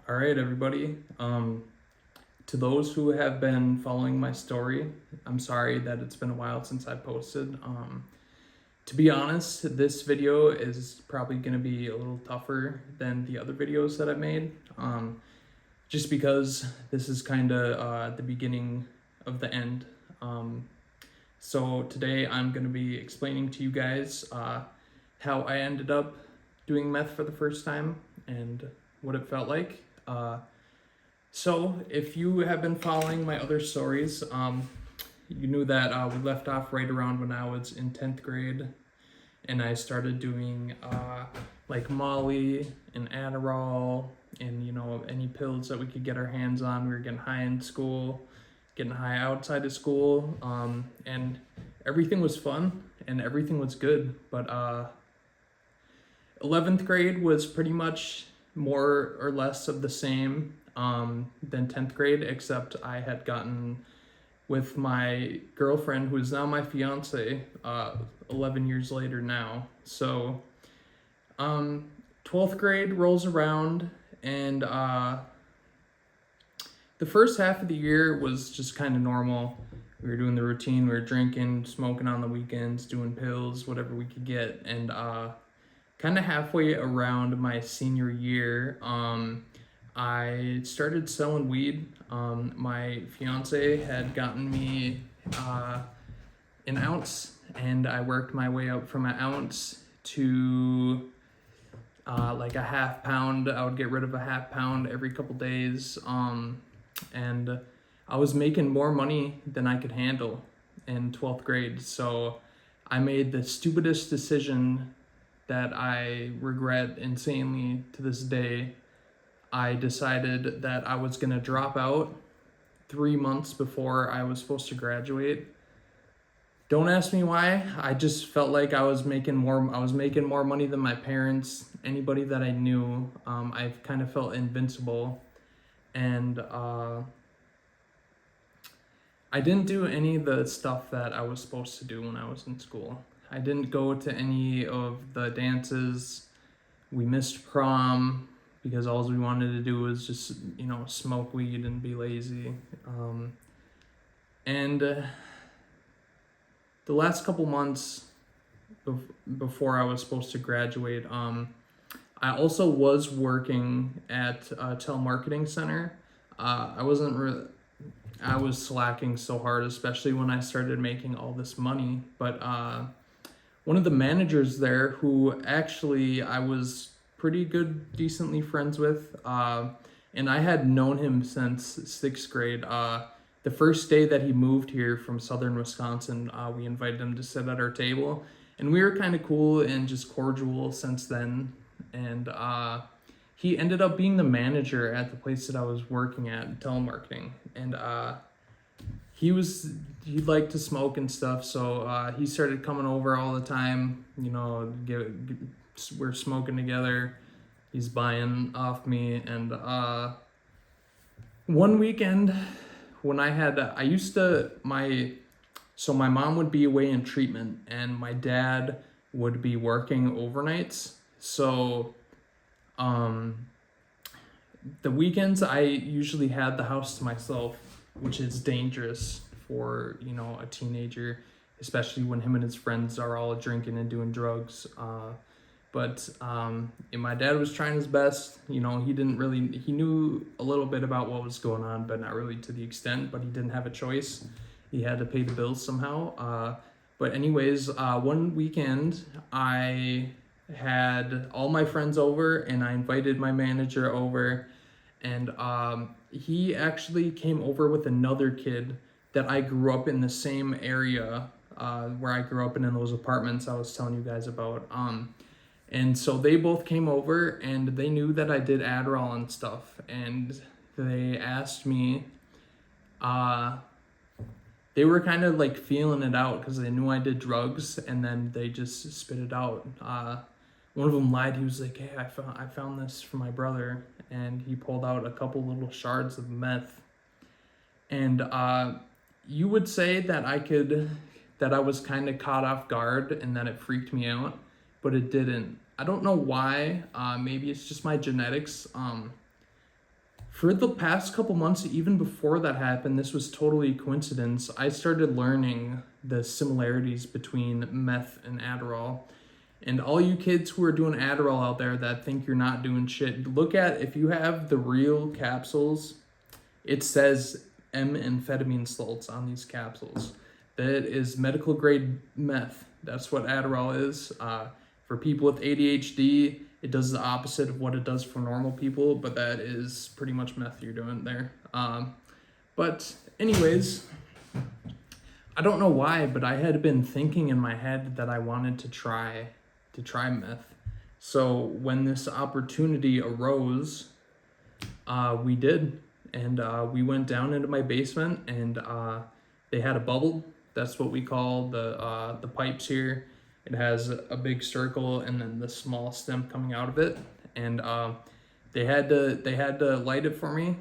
All right, everybody. To those who have been following my story, I'm sorry that it's been a while since I posted. To be honest, this video is probably going to be a little tougher than the other videos that I've made, just because this is kind of the beginning of the end. So today I'm going to be explaining to you guys how I ended up doing meth for the first time and what it felt like. So if you have been following my other stories, you knew that we left off right around when I was in 10th grade, and I started doing like Molly and Adderall and any pills that we could get our hands on. We were getting high in school, getting high outside of school, and everything was fun and everything was good. But 11th grade was pretty much more or less of the same than 10th grade, except I had gotten with my girlfriend, who is now my fiance, 11 years later now. So 12th grade rolls around, and the first half of the year was just kind of normal. We were doing the routine. We were drinking, smoking on the weekends, doing pills, whatever we could get. And kind of halfway around my senior year, I started selling weed. My fiance had gotten me an ounce, and I worked my way up from an ounce to like a half pound. I would get rid of a half pound every couple days. And I was making more money than I could handle in 12th grade. So I made the stupidest decision that I regret insanely to this day. I decided that I was gonna drop out 3 months before I was supposed to graduate. Don't ask me why. I just felt like I was making more money than my parents, anybody that I knew. I kind of felt invincible, and I didn't do any of the stuff that I was supposed to do when I was in school. I didn't go to any of the dances. We missed prom because all we wanted to do was just, smoke weed and be lazy. And the last couple months before I was supposed to graduate, I also was working at a telemarketing center. I was slacking so hard, especially when I started making all this money. But one of the managers there, who actually I was decently friends with, and I had known him since 6th grade. The first day that he moved here from southern Wisconsin, we invited him to sit at our table, and we were kind of cool and just cordial since then. And he ended up being the manager at the place that I was working at, telemarketing, and he liked to smoke and stuff, so he started coming over all the time. We're smoking together. He's buying off me, and one weekend when my mom would be away in treatment, and my dad would be working overnights. So the weekends I usually had the house to myself, which is dangerous for a teenager, especially when him and his friends are all drinking and doing drugs. But my dad was trying his best. He knew a little bit about what was going on, but not really to the extent. But he didn't have a choice. He had to pay the bills somehow. But anyways, one weekend I had all my friends over, and I invited my manager over, and he actually came over with another kid that I grew up in the same area where I grew up in those apartments I was telling you guys about. And so they both came over, and they knew that I did Adderall and stuff, and they asked me, they were kind of like feeling it out because they knew I did drugs, and then they just spit it out. One of them lied. He was like, "Hey, I found this for my brother," and he pulled out a couple little shards of meth. And you would say that I was kind of caught off guard and that it freaked me out, but it didn't. I don't know why. Maybe it's just my genetics. For the past couple months, even before that happened, this was totally coincidence. I started learning the similarities between meth and Adderall. And all you kids who are doing Adderall out there that think you're not doing shit, look at, if you have the real capsules, it says M-amphetamine salts on these capsules. That is medical grade meth. That's what Adderall is. For people with ADHD, it does the opposite of what it does for normal people, but that is pretty much meth you're doing there. But anyways, I don't know why, but I had been thinking in my head that I wanted to try meth. So when this opportunity arose, we did. And we went down into my basement, and they had a bubble. That's what we call the pipes here. It has a big circle and then the small stem coming out of it. And they had to light it for me.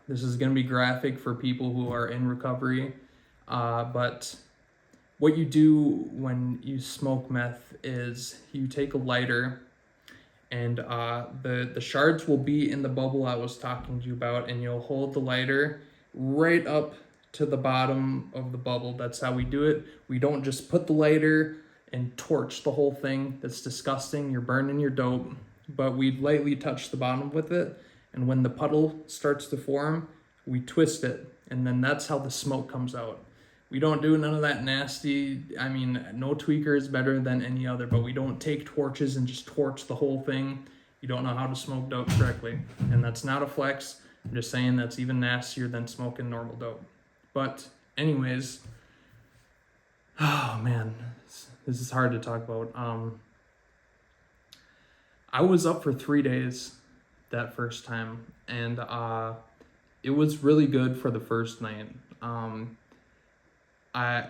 This is gonna be graphic for people who are in recovery. But what you do when you smoke meth is you take a lighter, and the shards will be in the bubble I was talking to you about, and you'll hold the lighter right up to the bottom of the bubble. That's how we do it. We don't just put the lighter and torch the whole thing. That's disgusting. You're burning your dope. But we lightly touch the bottom with it, and when the puddle starts to form, we twist it, and then that's how the smoke comes out. We don't do none of that nasty, I mean, no tweaker is better than any other, but we don't take torches and just torch the whole thing. You don't know how to smoke dope correctly. And that's not a flex. I'm just saying that's even nastier than smoking normal dope. But anyways, oh man, this is hard to talk about. I was up for 3 days that first time, and it was really good for the first night.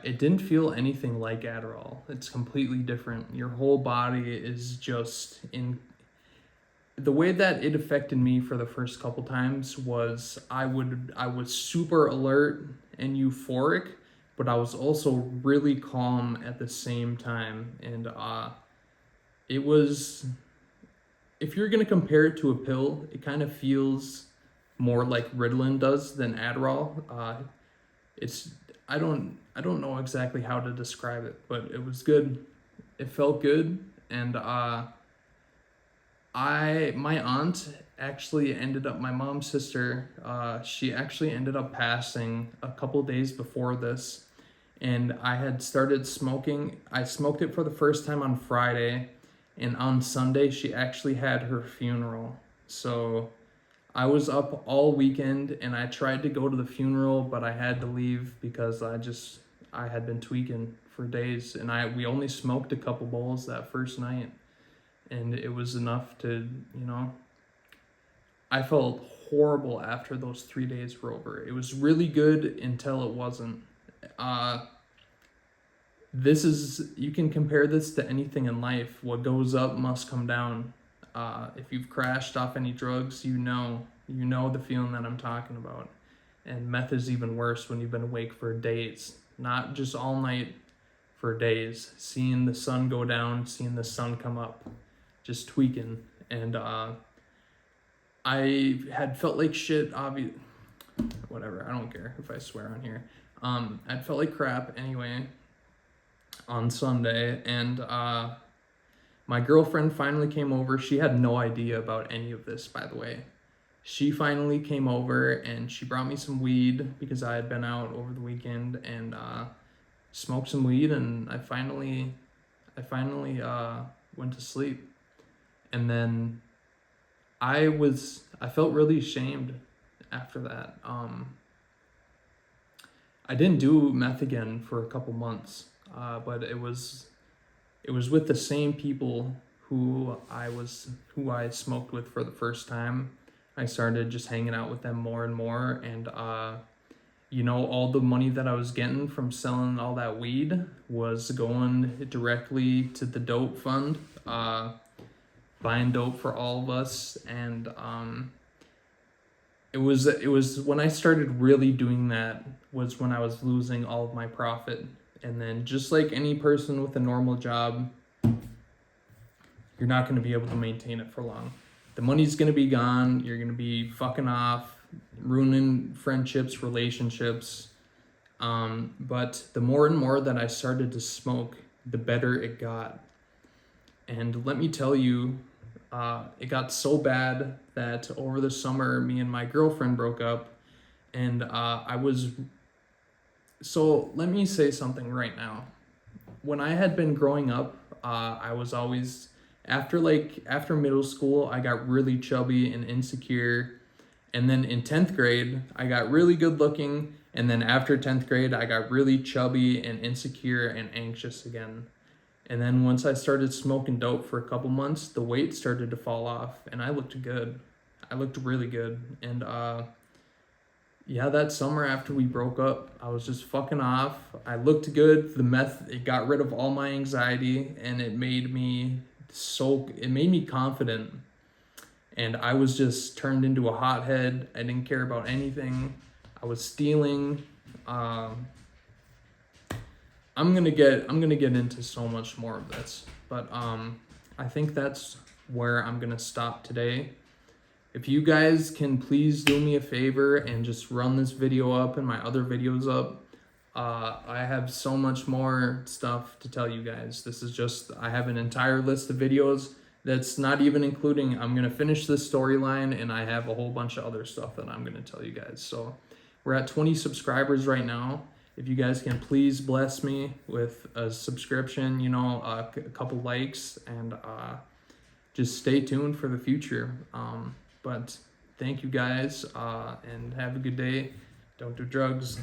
It didn't feel anything like Adderall. It's completely different. Your whole body is just in... The way that it affected me for the first couple times was I was super alert and euphoric, but I was also really calm at the same time. And it was... If you're going to compare it to a pill, it kind of feels more like Ritalin does than Adderall. I don't know exactly how to describe it, but it was good. It felt good, and my aunt actually my mom's sister, she actually ended up passing a couple days before this, and I had started smoking. I smoked it for the first time on Friday, and on Sunday she actually had her funeral. So I was up all weekend, and I tried to go to the funeral, but I had to leave because I had been tweaking for days, and we only smoked a couple bowls that first night, and it was enough to, I felt horrible after those 3 days were over. It was really good until it wasn't. You can compare this to anything in life. What goes up must come down. If you've crashed off any drugs, you know the feeling that I'm talking about. And meth is even worse when you've been awake for days, not just all night, for days. Seeing the sun go down, seeing the sun come up, just tweaking. And I had felt like shit, whatever, I don't care if I swear on here. I'd felt like crap anyway on Sunday, and my girlfriend finally came over. She had no idea about any of this, by the way. She finally came over, and she brought me some weed because I had been out over the weekend, and smoked some weed, and I finally went to sleep. And then I felt really ashamed after that. I didn't do meth again for a couple months, but it was with the same people who I smoked with for the first time. I started just hanging out with them more and more, and all the money that I was getting from selling all that weed was going directly to the dope fund, buying dope for all of us. And it was when I started really doing that was when I was losing all of my profit. And then, just like any person with a normal job, you're not going to be able to maintain it for long. the money's gonna be gone. You're gonna be fucking off, ruining friendships, relationships. But the more and more that I started to smoke, the better it got. And let me tell you, it got so bad that over the summer, me and my girlfriend broke up, and so let me say something right now. When I had been growing up, I was always, after middle school, I got really chubby and insecure. And then in 10th grade, I got really good looking. And then after 10th grade, I got really chubby and insecure and anxious again. And then once I started smoking dope for a couple months, the weight started to fall off and I looked good. I looked really good. And yeah, that summer after we broke up, I was just fucking off. I looked good. The meth, it got rid of all my anxiety and it made me confident. And I was just turned into a hothead. I didn't care about anything. I was stealing. I'm gonna get into so much more of this, but I think that's where I'm gonna stop today. If you guys can please do me a favor and just run this video up and my other videos up, I have so much more stuff to tell you guys. I have an entire list of videos that's not even including, I'm gonna finish this storyline and I have a whole bunch of other stuff that I'm gonna tell you guys. So we're at 20 subscribers right now. If you guys can please bless me with a subscription, a couple likes, and just stay tuned for the future. But thank you guys, and have a good day. Don't do drugs.